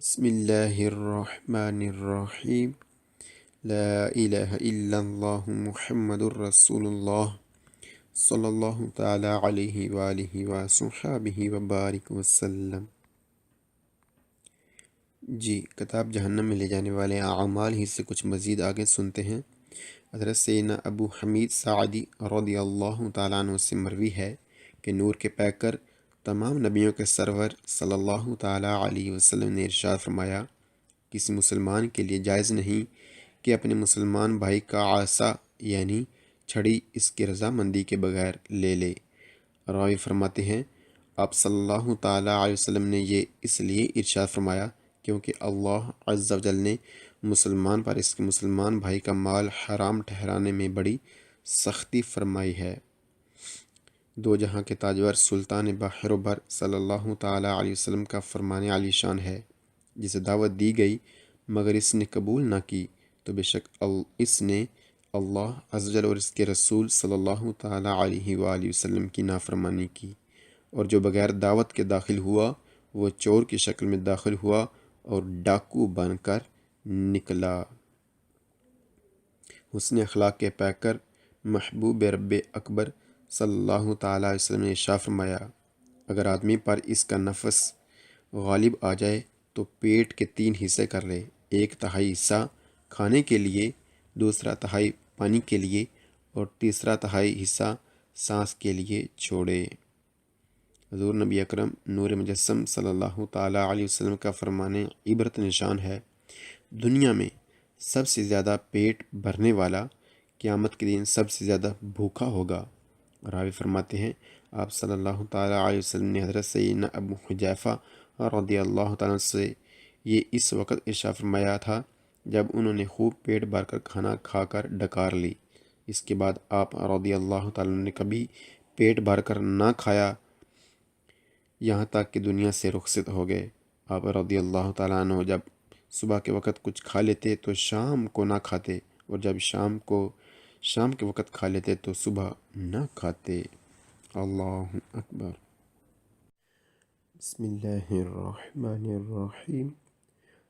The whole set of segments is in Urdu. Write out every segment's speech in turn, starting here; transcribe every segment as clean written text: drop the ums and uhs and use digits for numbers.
بسم اللہ الرحمن الرحیم لا الہ الا اللہ محمد الرسول اللہ صلی اللہ تعالی علیہ وآلہ وصحبہ وبارک وسلم۔ جی، کتاب جہنم میں لے جانے والے اعمال ہی سے کچھ مزید آگے سنتے ہیں۔ حضرت سیدنا ابو حمید سعدی رضی اللہ تعالیٰ عنہ سے مروی ہے کہ نور کے پیکر تمام نبیوں کے سرور صلی اللہ تعالیٰ علیہ وسلم نے ارشاد فرمایا، کسی مسلمان کے لیے جائز نہیں کہ اپنے مسلمان بھائی کا عصا یعنی چھڑی اس کی رضامندی کے بغیر لے لے۔ راوی فرماتے ہیں، آپ صلی اللہ تعالیٰ علیہ وسلم نے یہ اس لیے ارشاد فرمایا کیونکہ اللہ عز و جل نے مسلمان پر اس کے مسلمان بھائی کا مال حرام ٹھہرانے میں بڑی سختی فرمائی ہے۔ دو جہاں کے تاجور سلطان بحر و بر صلی اللہ تعالیٰ علیہ وسلم کا فرمان عالی شان ہے، جسے دعوت دی گئی مگر اس نے قبول نہ کی تو بے شک اس نے اللہ عز و جل اور اس کے رسول صلی اللہ تعالیٰ علیہ وآلہ وسلم کی نافرمانی کی، اور جو بغیر دعوت کے داخل ہوا وہ چور کی شکل میں داخل ہوا اور ڈاکو بن کر نکلا۔ حسن اخلاق کے پیکر محبوب رب اکبر صلی اللہ تعالیٰ علیہ وسلم نے ارشاد فرمایا، اگر آدمی پر اس کا نفس غالب آ جائے تو پیٹ کے 3 حصے کر لے، 1/3 حصہ کھانے کے لیے، 2/3 پانی کے لیے اور 3/3 حصہ سانس کے لیے چھوڑے۔ حضور نبی اکرم نور مجسم صلی اللہ تعالیٰ علیہ وسلم کا فرمان عبرت نشان ہے، دنیا میں سب سے زیادہ پیٹ بھرنے والا قیامت کے دن سب سے زیادہ بھوکا ہوگا۔ راوی فرماتے ہیں، آپ صلی اللہ تعالیٰ علیہ وسلم نے حضرت سیدنا ابو حذیفہ رضی اللہ تعالیٰ سے یہ اس وقت ارشاد فرمایا تھا جب انہوں نے خوب پیٹ بھر کر کھانا کھا کر ڈکار لی۔ اس کے بعد آپ رضی اللہ تعالیٰ نے کبھی پیٹ بھر کر نہ کھایا یہاں تک کہ دنیا سے رخصت ہو گئے۔ آپ رضی اللہ تعالیٰ عنہ جب صبح کے وقت کچھ کھا لیتے تو شام کو نہ کھاتے، اور جب شام کے وقت کھا لیتے تو صبح نہ کھاتے۔ اللہ اکبر۔ بسم اللہ الرحمن الرحیم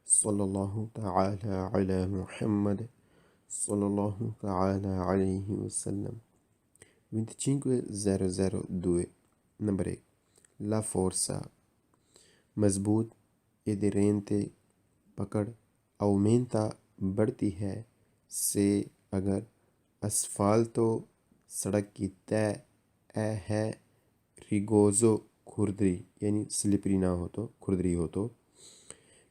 صلی اللہ تعالی علی محمد صلی اللہ تعالی علیہ وسلم۔ 25.002 نمبر 1، لا فورسا، مضبوط ادرینتے پکڑ، اومینتا بڑھتی ہے، سے اگر اسفالتو سڑک کی طے ہے، ریگوزو کھردری یعنی سلپری نہ ہو تو کھردری ہو تو،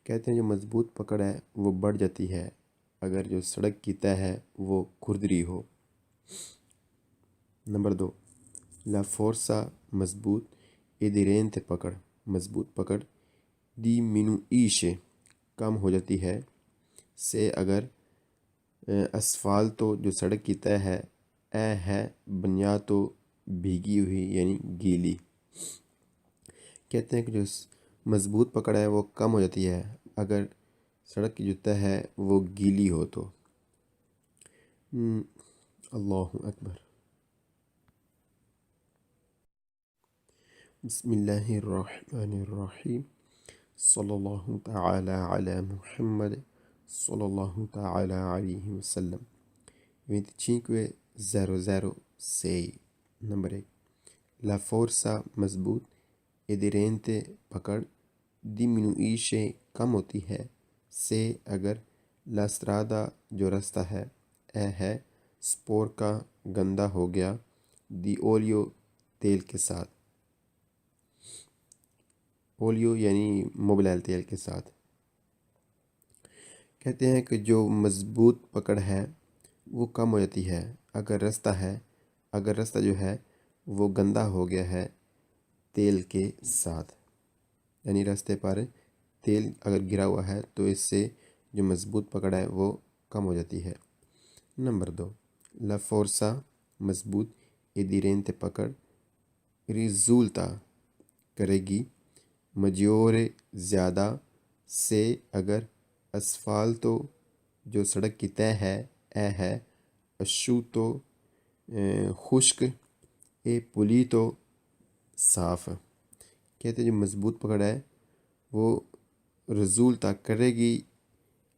کہتے ہیں جو مضبوط پکڑ ہے وہ بڑھ جاتی ہے اگر جو سڑک کی طے ہے وہ کھردری ہو۔ نمبر 2، لا فورسا مضبوط ادرینتے پکڑ، مضبوط پکڑ دی منوئیشے کم ہو جاتی ہے، سے اگر اسفالتو جو سڑک کی طے ہے، ہے بنیاتو بھیگی ہوئی یعنی گیلی۔ کہتے ہیں کہ جو مضبوط پکڑ ہے وہ کم ہو جاتی ہے اگر سڑک کی جو طے ہے وہ گیلی ہو تو۔ اللہ اکبر۔ بسم اللہ الرحمن الرحیم صلی اللہ تعالی علی محمد صلی اللہ تعالی علیہ وسلم۔ 25.006 نمبر 1، لا فورسا مضبوط ادرینتے پکڑ ڈیمینوئیشے کم ہوتی ہے، سے اگر لا استرادا جو رستہ ہے، ہے سپور کا گندا ہو گیا، دی اولیو تیل کے ساتھ، اولیو یعنی موبلائل تیل کے ساتھ۔ کہتے ہیں کہ جو مضبوط پکڑ ہے وہ کم ہو جاتی ہے اگر رستہ جو ہے وہ گندا ہو گیا ہے تیل کے ساتھ، یعنی راستے پر تیل اگر گرا ہوا ہے تو اس سے جو مضبوط پکڑ ہے وہ کم ہو جاتی ہے۔ نمبر 2، لا فورسا مضبوط ادرینتے پکڑ ریزولتا کرے گی، مجیورے زیادہ، سے اگر اسفالتو جو سڑک کی طے ہے، ہے اشوتو خشک، پولیتو صاف۔ کہتے ہیں جو مضبوط پکڑ ہے وہ رزولتا کرے گی،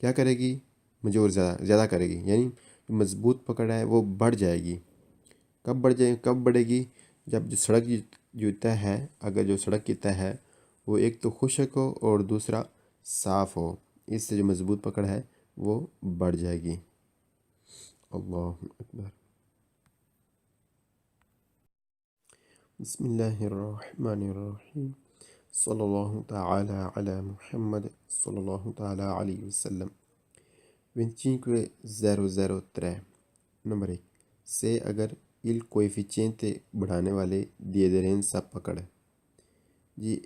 کیا کرے گی؟ مجور زیادہ کرے گی، یعنی جو مضبوط پکڑ ہے وہ بڑھ جائے گی۔ کب بڑھے گی؟ جب جو سڑک جو طے ہے، اگر جو سڑک کی طے ہے وہ ایک تو خشک ہو اور دوسرا صاف ہو، اس سے جو مضبوط پکڑ ہے وہ بڑھ جائے گی۔ اللہ اکبر۔ بسم اللہ الرحمن الرحیم، صلی اللہ تعالی علی محمد صلی اللہ تعالی علیہ وسلم۔ 25.003 نمبر 1 سے اگر il coefficiente بڑھانے والے di aderenza پکڑ۔ جی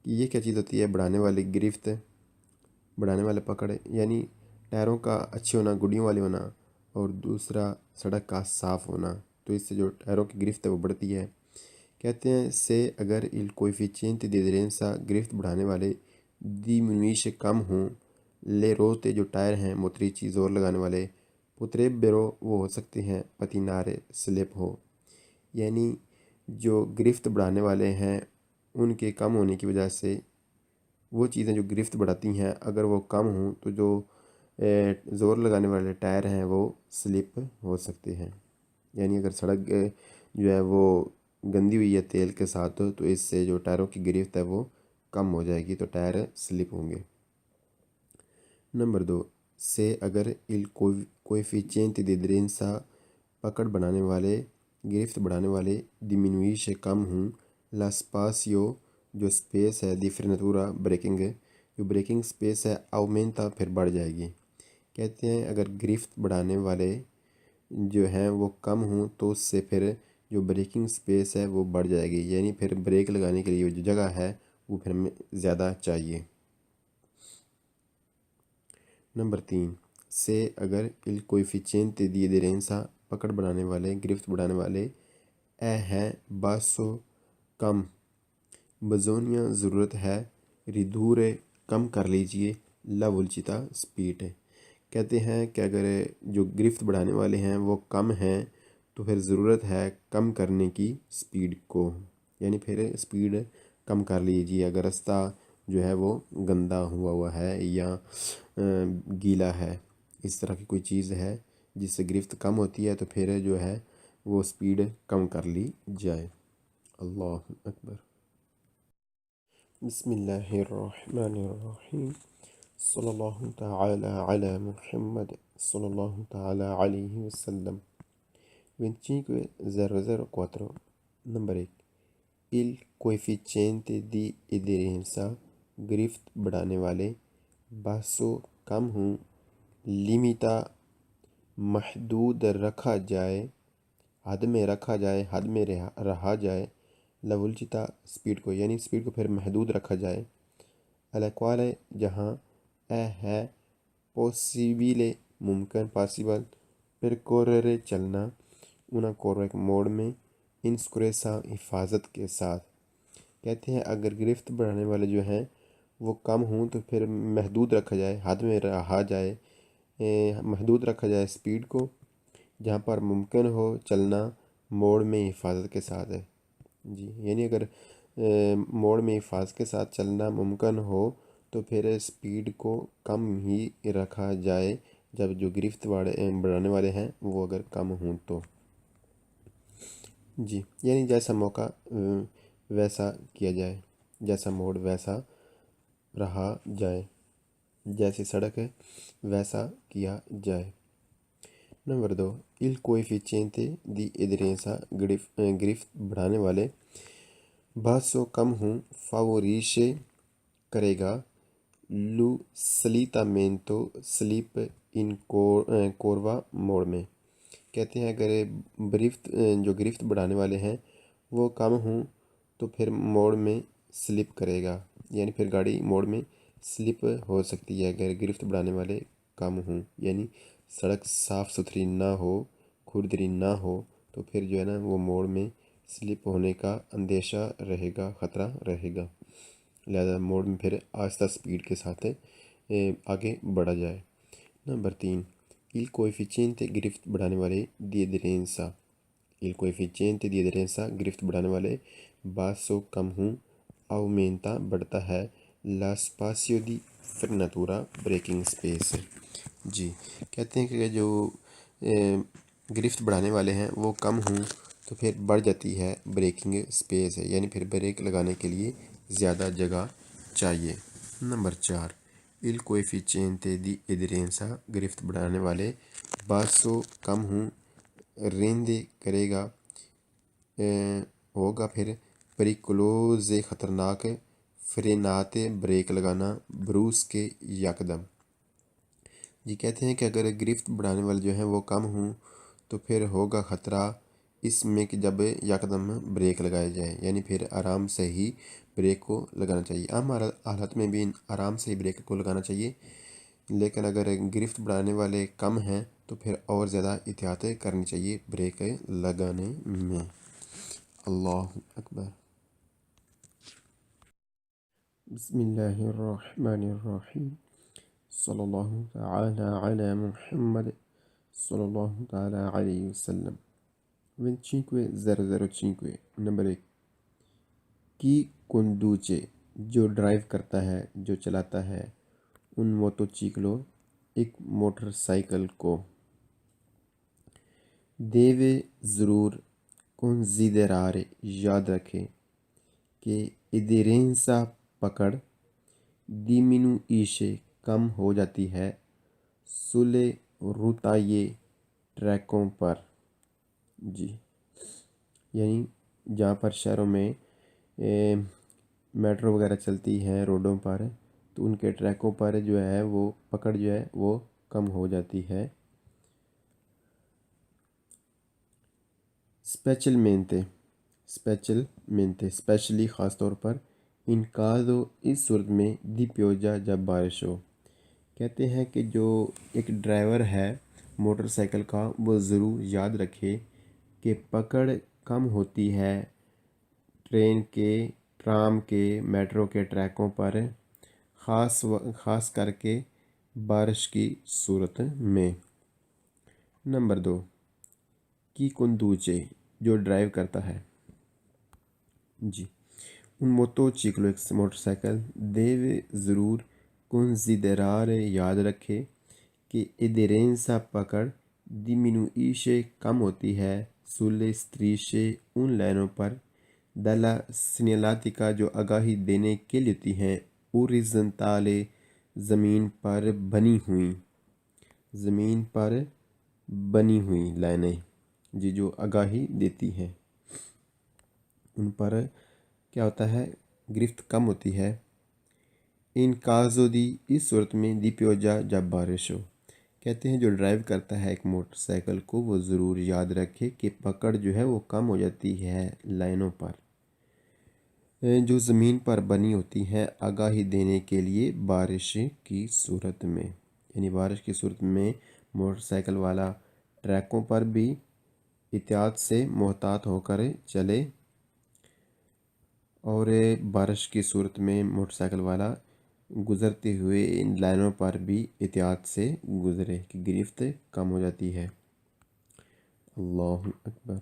یہ کیا چیز ہوتی ہے؟ بڑھانے والے گرفت، بڑھانے والے پکڑ، یعنی ٹائروں کا اچھے ہونا، گڈیوں والے ہونا، اور دوسرا سڑک کا صاف ہونا، تو اس سے جو ٹائروں کی گرفت ہے وہ بڑھتی ہے۔ کہتے ہیں سے اگر il coefficiente di aderenza گرفت بڑھانے والے diminuisce کم ہوں، لے روتے جو ٹائر ہیں موتریچی زور لگانے والے، potrebbero وہ ہو سکتے ہیں، پتینارے سلپ ہو، یعنی جو گرفت بڑھانے والے ہیں ان کے کم ہونے کی وجہ سے وہ چیزیں جو گرفت بڑھاتی ہیں اگر وہ کم ہوں تو جو زور لگانے والے ٹائر ہیں وہ سلپ ہو سکتے ہیں، یعنی اگر سڑک جو ہے وہ گندی ہوئی ہے تیل کے ساتھ تو اس سے جو ٹائروں کی گرفت ہے وہ کم ہو جائے گی، تو ٹائر سلپ ہوں گے۔ نمبر 2 سے اگر il coefficiente di aderenza پکڑ بڑھانے والے گرفت بڑھانے والے diminuisce کم ہوں، la spazio جو سپیس ہے di frenatura بریکنگ، جو بریکنگ سپیس ہے aumenta پھر بڑھ جائے گی۔ کہتے ہیں اگر گرفت بڑھانے والے جو ہیں وہ کم ہوں تو اس سے پھر جو بریکنگ سپیس ہے وہ بڑھ جائے گی، یعنی پھر بریک لگانے کے لیے جو جگہ ہے وہ پھر ہمیں زیادہ چاہیے۔ نمبر 3 سے اگر il coefficiente di aderenza پکڑ بڑھانے والے گرفت بڑھانے والے ہے باسو کم، بزونیا ضرورت ہے، ریدورے کم کر لیجئے، لا ولچتا سپیڈ۔ کہتے ہیں کہ اگر جو گرفت بڑھانے والے ہیں وہ کم ہیں تو پھر ضرورت ہے کم کرنے کی سپیڈ کو، یعنی پھر سپیڈ کم کر لیجیے اگر راستہ جو ہے وہ گندا ہوا ہے یا گیلا ہے، اس طرح کی کوئی چیز ہے جس سے گرفت کم ہوتی ہے تو پھر جو ہے وہ سپیڈ کم کر لی جائے۔ اللہ اکبر۔ بسم اللہ الرحمن الرحیم، صلی اللہ تعالی علی محمد صلی اللہ تعالی علیہ وسلم۔ 25.004 number 1 il coefficiente di aderenza گرفت بڑھانے والے باسو کم ہوں، لیمیتا محدود رکھا جائے، حد میں رکھا جائے، حد میں رہا جائے، لولچتا سپیڈ کو، یعنی سپیڈ کو پھر محدود رکھا جائے، الیکوالے جہاں ہے پوسیبلے ممکن، پاسیبل، پھر کوررے چلنا، اونا کورریک موڑ میں، انسکریسا حفاظت کے ساتھ۔ کہتے ہیں اگر گرفت بڑھانے والے جو ہیں وہ کم ہوں تو پھر محدود رکھا جائے، حد میں رہا جائے، محدود رکھا جائے سپیڈ کو، جہاں پر ممکن ہو چلنا موڑ میں حفاظت کے ساتھ ہے۔ جی یعنی اگر موڑ میں حفاظت کے ساتھ چلنا ممکن ہو تو پھر سپیڈ کو کم ہی رکھا جائے جب جو گرفت بڑھانے والے ہیں وہ اگر کم ہوں تو۔ جی یعنی جیسا موقع ویسا کیا جائے، جیسا موڑ ویسا رہا جائے، جیسی سڑک ہے ویسا کیا جائے۔ Number 2 il coefficiente di aderenza گرفت بڑھانے والے باسو کم ہوں، فاوریشے کرے گا، لو سلیتامنتو سلیپ ان کوروا موڑ میں۔ کہتے ہیں اگر جو گرفت بڑھانے والے ہیں وہ کم ہوں تو پھر موڑ میں سلپ کرے گا، یعنی پھر گاڑی موڑ میں سلپ ہو سکتی ہے اگر گرفت بڑھانے والے کم ہوں، یعنی سڑک صاف ستھری نہ ہو، کھردری نہ ہو تو پھر جو ہے نا وہ موڑ میں سلپ ہونے کا اندیشہ رہے گا، خطرہ رہے گا، لہذا موڑ میں پھر آہستہ سپیڈ کے ساتھ آگے بڑھا جائے۔ نمبر 3 il coefficiente گرفت بڑھانے والے di aderenza il coefficiente di aderenza گرفت بڑھانے والے باسو کم ہوں، aumenta بڑھتا ہے، لا اسپاسیو دی فرناتورا بریکنگ اسپیس۔ جی کہتے ہیں کہ جو گرفت بڑھانے والے ہیں وہ کم ہوں تو پھر بڑھ جاتی ہے بریکنگ اسپیس ہے، یعنی پھر بریک لگانے کے لیے زیادہ جگہ چاہیے۔ Number 4، il coefficiente di aderenza گرفت بڑھانے والے باسو کم ہوں رینڈے کرے گا ہوگا پھر پریکلوز خطرناک فرینات بریک لگانا بروس کے یکدم۔ جی کہتے ہیں کہ اگر گرفت بڑھانے والے جو ہیں وہ کم ہوں تو پھر ہوگا خطرہ اس میں کہ جب یکدم بریک لگائے جائیں، یعنی پھر آرام سے ہی بریک کو لگانا چاہیے۔ عام حالت میں بھی آرام سے ہی بریک کو لگانا چاہیے، لیکن اگر گرفت بڑھانے والے کم ہیں تو پھر اور زیادہ احتیاط کرنی چاہیے بریک لگانے میں۔ اللہ اکبر۔ بسم اللہ الرحمن الرحیم، صلی اللہ تعالی علی محمد صلی اللہ تعالی علیہ وسلم۔ 25,005 نمبر 1، کی کنڈوچے جو ڈرائیو کرتا ہے، جو چلاتا ہے ان موٹوچیکلوں ایک موٹر سائیکل کو، دیوے ضرور کنسیڈرare یاد رکھے کہ ادھیرنسا پکڑ diminuisce کم ہو جاتی ہے sulle rotaie ٹریکوں پر۔ جی یعنی جہاں پر شہروں میں میٹرو وغیرہ چلتی ہیں روڈوں پر، تو ان کے ٹریکوں پر جو ہے وہ پکڑ جو ہے وہ کم ہو جاتی ہے۔ اسپیشلی خاص طور پر ان کازو اس صورت میں دی پیوجا جب بارش ہو۔ کہتے ہیں کہ جو ایک ڈرائیور ہے موٹر سائیکل کا وہ ضرور یاد رکھے کہ پکڑ کم ہوتی ہے ٹرین کے، ٹرام کے، میٹرو کے ٹریکوں پر، خاص کر کے بارش کی صورت میں۔ نمبر 2، کی کنڈوچے جو ڈرائیو کرتا ہے۔ جی ان موٹوچیکلو ایک موٹر سائیکل دیوے ضرور کنسیڈرare یاد رکھے کہ ادھیرنسا پکڑ diminuisce کم ہوتی ہے sulle strisce ان لائنوں پر della segnaletica جو آگاہی دینے کے لیے ہوتی ہیں orizzontale زمین پر بنی ہوئی لائنیں، جی جو آگاہی دیتی ہیں ان پر کیا ہوتا ہے گرفت کم ہوتی ہے۔ ان کازو دی اس صورت میں دی پیوجا جب بارش ہو۔ کہتے ہیں جو ڈرائیو کرتا ہے ایک موٹر سائیکل کو وہ ضرور یاد رکھے کہ پکڑ جو ہے وہ کم ہو جاتی ہے لائنوں پر جو زمین پر بنی ہوتی ہیں آگاہی دینے کے لیے بارش کی صورت میں، یعنی بارش کی صورت میں موٹر سائیکل والا ٹریکوں پر بھی احتیاط سے محتاط ہو کر چلے، اور بارش کی صورت میں موٹر سائیکل والا گزرتے ہوئے ان لائنوں پر بھی احتیاط سے گزرے کہ گرفت کم ہو جاتی ہے۔ اللہ اکبر۔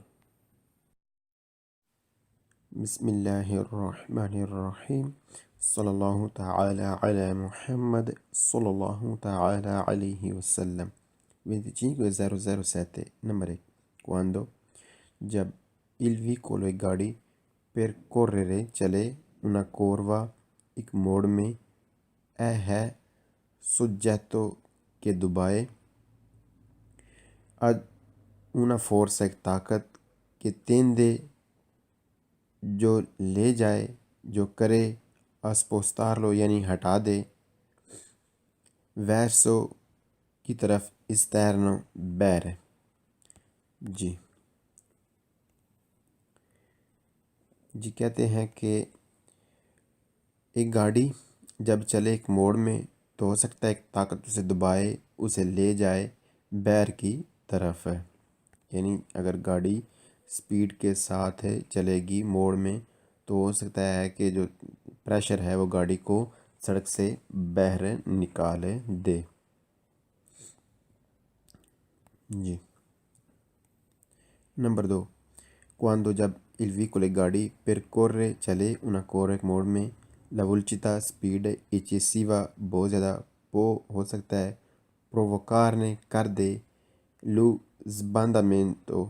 بسم اللہ الرحمن الرحیم، صلی اللہ تعالی علی محمد صلی اللہ تعالی علیہ وسلم۔ 25,007 نمبر 1، quando جب il veicolo ایک گاڑی percorrere چلے una curva ایک موڑ میں ہے soggetto کے دبائے ad una forza ایک طاقت کہ tende جو لے جائے، جو کرے a spostarlo یعنی ہٹا دے verso کی طرف esterno بیر۔ جی کہتے ہیں کہ ایک گاڑی جب چلے ایک موڑ میں تو ہو سکتا ہے ایک طاقت اسے دبائے، اسے لے جائے بیر کی طرف ہے، یعنی اگر گاڑی سپیڈ کے ساتھ چلے گی موڑ میں تو ہو سکتا ہے کہ جو پریشر ہے وہ گاڑی کو سڑک سے باہر نکال دے۔ جی نمبر 2، quando جب il veicolo گاڑی percorre چلے una curva ایک موڑ میں La speed eccessiva بہت زیادہ پو ہو سکتا ہے provocare کر دے lo sbandamento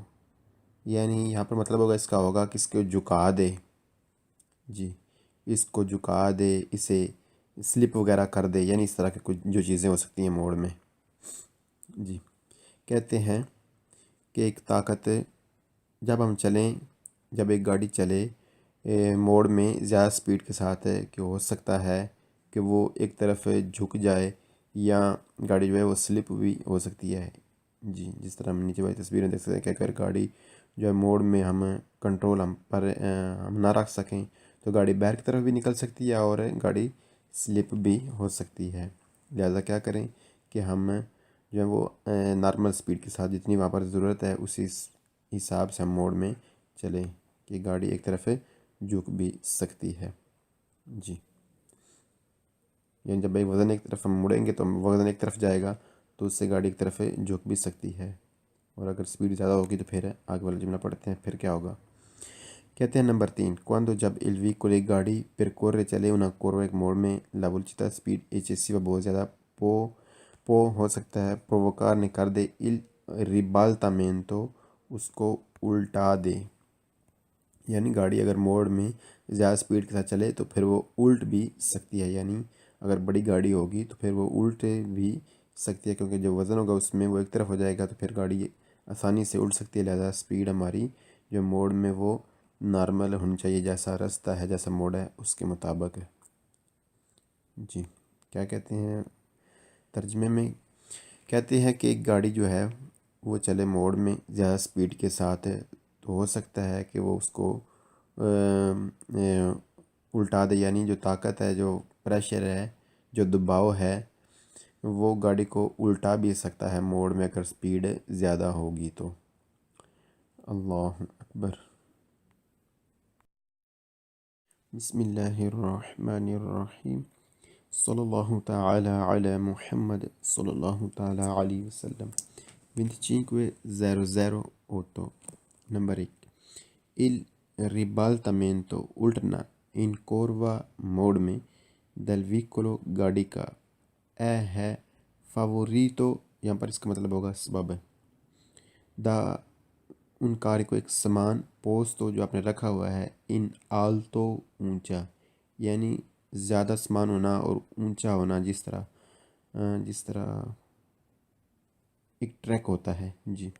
یعنی یہاں پر مطلب ہوگا اس کا ہوگا کہ اس کو جھکا دے جی اس کو جھکا دے اسے سلپ وغیرہ کر دے یعنی اس طرح کی کچھ جو چیزیں ہو سکتی ہیں موڑ میں جی کہتے ہیں کہ ایک طاقت جب ہم چلیں جب ایک گاڑی چلے موڑ میں زیادہ سپیڈ کے ساتھ ہے کہ ہو سکتا ہے کہ وہ ایک طرف جھک جائے یا گاڑی جو ہے وہ سلپ بھی ہو سکتی ہے جی جس طرح ہم نیچے والی تصویریں دیکھ سکتے ہیں کہ اگر گاڑی جو ہے موڑ میں ہم کنٹرول ہم نہ رکھ سکیں تو گاڑی بیک کی طرف بھی نکل سکتی ہے اور گاڑی سلپ بھی ہو سکتی ہے لہذا کیا کریں کہ ہم جو ہے وہ نارمل سپیڈ کے ساتھ جتنی وہاں پر ضرورت ہے اسی حساب سے ہم موڑ میں چلیں کہ گاڑی ایک طرف جھک بھی سکتی ہے جی یعنی جب بھائی وزن ایک طرف ہم مڑیں گے تو وزن ایک طرف جائے گا تو اس سے گاڑی ایک طرف جھک بھی سکتی ہے اور اگر سپیڈ زیادہ ہوگی تو پھر آگے والا جملہ پڑھتے ہیں پھر کیا ہوگا کہتے ہیں نمبر 3 quando جب الوی کو ایک گاڑی percorre چلے una curva ایک موڑ میں la velocità سپیڈ eccessiva بہت زیادہ پو ہو سکتا ہے provocare نے کر دے il ribaltamento اس کو الٹا دے یعنی گاڑی اگر موڑ میں زیادہ سپیڈ کے ساتھ چلے تو پھر وہ الٹ بھی سکتی ہے یعنی اگر بڑی گاڑی ہوگی تو پھر وہ الٹ بھی سکتی ہے کیونکہ جو وزن ہوگا اس میں وہ ایک طرف ہو جائے گا تو پھر گاڑی آسانی سے الٹ سکتی ہے لہذا سپیڈ ہماری جو موڑ میں وہ نارمل ہونی چاہیے جیسا راستہ ہے جیسا موڑ ہے اس کے مطابق جی کیا کہتے ہیں ترجمے میں کہتے ہیں کہ ایک گاڑی جو ہے وہ چلے موڑ میں زیادہ سپیڈ کے ساتھ تو ہو سکتا ہے کہ وہ اس کو الٹا دے یعنی جو طاقت ہے جو پریشر ہے جو دباؤ ہے وہ گاڑی کو الٹا بھی سکتا ہے موڑ میں اگر سپیڈ زیادہ ہوگی تو اللہ اکبر بسم اللہ الرحمن الرحیم صلی اللہ تعالی علی محمد صلی اللہ تعالی علیہ وسلم 25:00 number 1 il ribaltamento ultna in curva موڑ میں del vicolo گاڑی کا ہے favorito یہاں پر اس کا مطلب ہوگا سبب دا ان کار کو ایک سامان پوسٹو جو آپ نے رکھا ہوا ہے ان آلتو اونچا یعنی زیادہ سامان ہونا اور اونچا ہونا جس طرح ایک ٹریک ہوتا ہے جی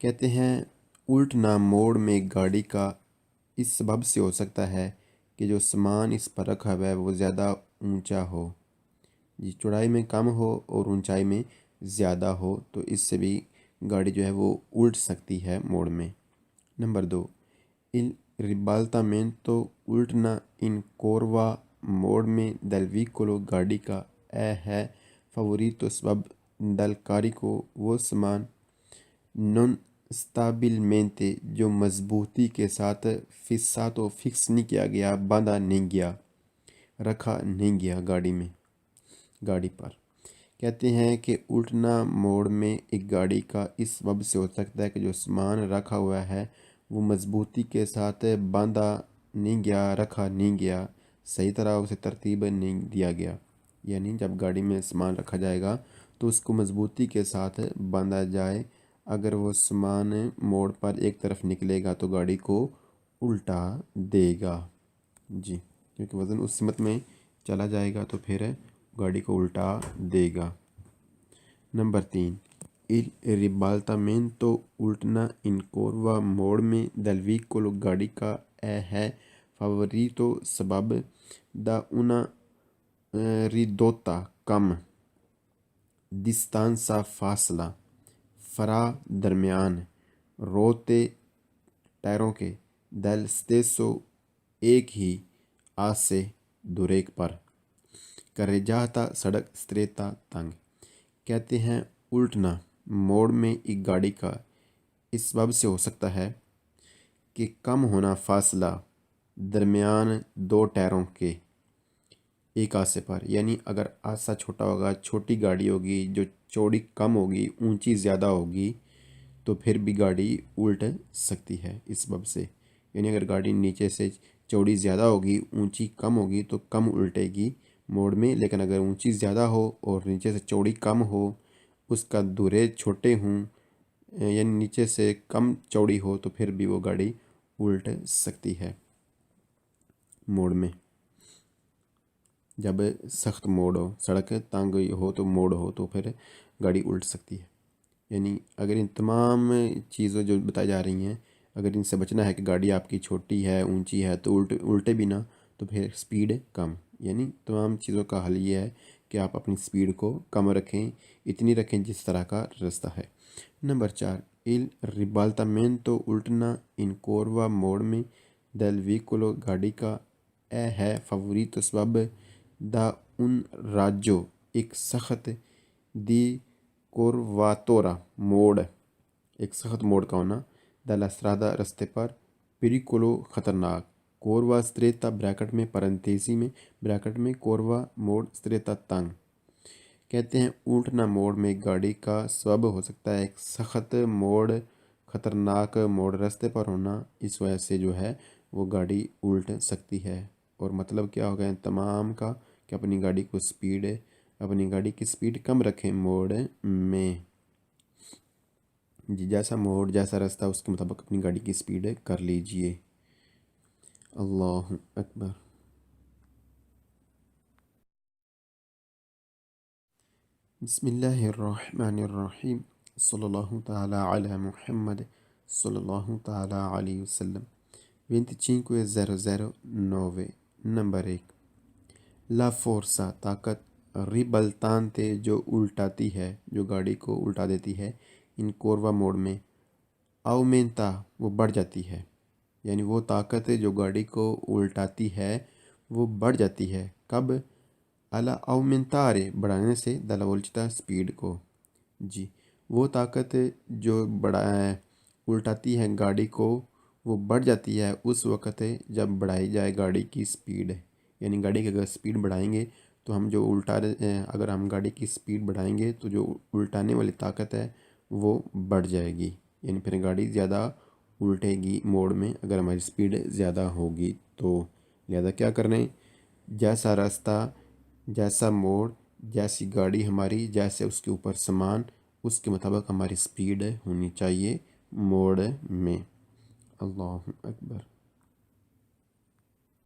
کہتے ہیں الٹنا موڑ میں گاڑی کا اس سبب سے ہو سکتا ہے کہ جو سامان اس پر رکھا ہوا ہے وہ زیادہ اونچا ہو جی چوڑائی میں کم ہو اور اونچائی میں زیادہ ہو تو اس سے بھی گاڑی جو ہے وہ الٹ سکتی ہے موڑ میں number 2 il ribaltamento ultna in curva موڑ میں del vicolo گاڑی کا ہے favorito سبب del carico وہ سامان non stabilmente جو مضبوطی کے ساتھ fissato فکس نہیں کیا گیا باندھا نہیں گیا رکھا نہیں گیا گاڑی پر کہتے ہیں کہ الٹنا موڑ میں ایک گاڑی کا اس سبب سے ہو سکتا ہے کہ جو سامان رکھا ہوا ہے وہ مضبوطی کے ساتھ باندھا نہیں گیا رکھا نہیں گیا صحیح طرح اسے ترتیب نہیں دیا گیا یعنی جب گاڑی میں سامان رکھا جائے گا تو اس کو مضبوطی کے ساتھ باندھا جائے اگر وہ سامان موڑ پر ایک طرف نکلے گا تو گاڑی کو الٹا دے گا جی کیونکہ وزن اس سمت میں چلا جائے گا تو پھر گاڑی کو الٹا دے گا number 3 il ribaltamento ultna in curva موڑ میں del vicolo گاڑی کا ہے favorito سبب da una ridotta کم distanza فاصلہ فرا درمیان روتے ٹائروں کے del stesso ایک ہی آسے دوریک پر carreggiata سڑک استریتا تنگ کہتے ہیں الٹنا موڑ میں ایک گاڑی کا اس سبب سے ہو سکتا ہے کہ کم ہونا فاصلہ درمیان دو ٹائروں کے ایک آسے پر یعنی اگر آسا چھوٹا ہوگا چھوٹی گاڑی ہوگی جو چوڑی کم ہوگی اونچی زیادہ ہوگی تو پھر بھی گاڑی الٹ سکتی ہے اس سبب سے یعنی اگر گاڑی نیچے سے چوڑی زیادہ ہوگی، اونچی کم ہوگی تو کم الٹے گی موڑ میں، لیکن اگر اونچی زیادہ ہو اور نیچے سے چوڑی کم ہو، اس کا دورے چھوٹے ہوں، یعنی نیچے سے کم چوڑی ہو، تو پھر بھی وہ گاڑی الٹ سکتی ہے موڑ میں۔ جب سخت موڑ ہو، سڑک تنگ ہو تو موڑ ہو تو پھر گاڑی الٹ سکتی ہے۔ یعنی اگر ان تمام چیزیں جو بتائی جا رہی ہیں، اگر ان سے بچنا ہے کہ گاڑی آپ کی چھوٹی ہے، اونچی ہے، تو الٹے بھی نہ، تو پھر سپیڈ کم۔ یعنی تمام چیزوں کا حل یہ ہے کہ آپ اپنی سپیڈ کو کم رکھیں، اتنی رکھیں جس طرح کا راستہ ہے۔ Number 4، il ribaltamento ultima in curva موڑ میں del vicolo گاڑی کا ہے favorito سبب دا un raggio ایک سخت دی curvatura موڑ، ایک سخت موڑ کا ہونا، della strada رستے پر، pericolo خطرناک، curva stretta بریکٹ میں پرنتیسی میں بریکٹ میں curva موڑ stretta تنگ۔ کہتے ہیں الٹنا موڑ میں گاڑی کا سبب ہو سکتا ہے ایک سخت موڑ، خطرناک موڑ رستے پر ہونا، اس وجہ سے جو ہے وہ گاڑی الٹ سکتی ہے۔ اور مطلب کیا ہوگا ان تمام کا کہ اپنی گاڑی کی سپیڈ کم رکھیں موڑ میں، جی جیسا موڑ جیسا راستہ اس کے مطابق اپنی گاڑی کی سپیڈ کر لیجئے۔ اللہ اکبر۔ بسم اللہ الرحمن الرحیم، صلی اللہ تعالی علی محمد صلی اللہ تعالی علیہ وسلم۔ 25.009 نمبر 1، لا فورسا طاقت، ریبلتانتے جو الٹاتی ہے، جو گاڑی کو الٹا دیتی ہے، ان کوروا موڑ میں، آؤمینتا وہ بڑھ جاتی ہے، یعنی وہ طاقت جو گاڑی کو الٹاتی ہے وہ بڑھ جاتی ہے۔ کب؟ الا آؤمنتارے بڑھانے سے، دلا ولچتا سپیڈ کو، جی وہ طاقت جو الٹاتی ہے گاڑی کو وہ بڑھ جاتی ہے اس وقت جب بڑھائی جائے گاڑی کی سپیڈ، یعنی گاڑی کی اگر سپیڈ بڑھائیں گے تو ہم جو اگر ہم گاڑی کی سپیڈ بڑھائیں گے تو جو الٹانے والی طاقت ہے وہ بڑھ جائے گی، یعنی پھر گاڑی زیادہ الٹے گی موڑ میں اگر ہماری سپیڈ زیادہ ہوگی تو۔ لہذا کیا کریں، جیسا راستہ، جیسا موڑ، جیسی گاڑی ہماری، جیسے اس کے اوپر سامان، اس کے مطابق ہماری سپیڈ ہونی چاہیے موڑ میں۔ اللہ اکبر۔